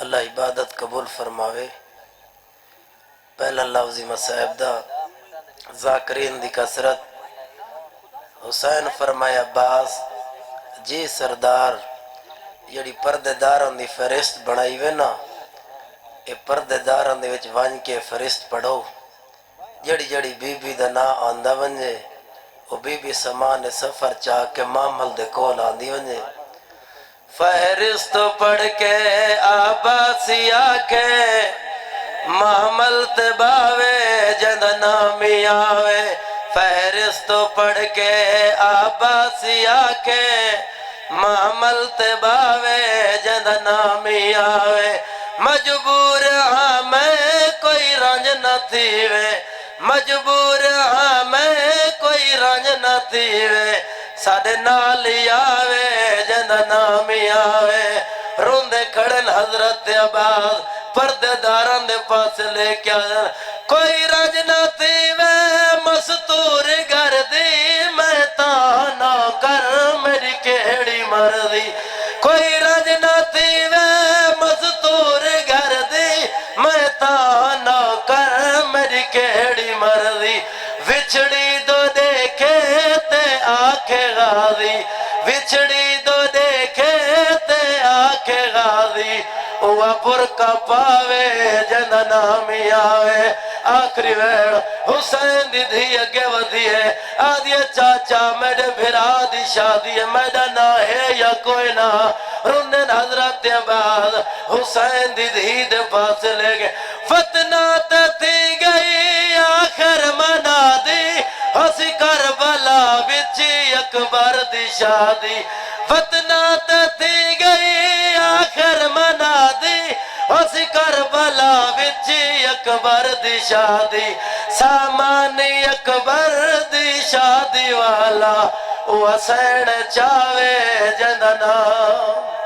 اللہ عبادت قبول فرماوے۔ پہلا لفظی مصائب دا ذاکرین دی کثرت۔ حسین فرمایا عباس جی سردار جڑی پردے داراں دی فہرست بنائی وے نا، اے پردے داراں دے وچ ونج کے فہرست پڑھو، جڑی جڑی بی بی دا نا آندا ونجے او بی بی سامان سفر چاہ کے مامل دے کول آندی ونجے۔ فہرست پڑھ کے عباسی آکھے محمل تے باوے جند نامی آوے۔ فہرست پڑھ کے عباسی آکھے محمل تے باوے جند نامی آوے۔ مجبور ہاں میں کوئی رنج نہ تھیوے، مجبور ہاں میں کوئی رنج نہ تھیوے، ساڑے نالی آوے جند نامی آوے۔ روندے کھڑن حضرت عباس پردے داران دے پاس لے کیا کوئی رنج نہ تھیوے، مستور گردی میں تانا کر میری کیڑی مرضی۔ کوئی رنج نہ تھیوے مستور گردی میں تانا کر میری کیڑی مرضی۔ وچھڑی دو دیکھے تے آنکھیں غازی، وچھڑی دو دیکھے تے آنکھیں غازی، اوہ برکہ پاوے جند نامی آوے۔ آخری ویڑ حسین دی دھی اگے ودھی ہے، آدھے چاچا میرے بھرا دی شادی ہے، میرا نہ ہے یا کوئی نہ۔ رندن حضرت عباس حسین دی دھی دے پاس لے گئے، فتنہ تھی گئی آخر منا دی، ہسی کربلا بچی اکبر دی شادی۔ فتنہ تھی گئی آخر منا دی، ہسی کربلا بچی اکبر دی شادی۔ سامانی اکبر دی شادی والا وہ حسین چاوے جند نام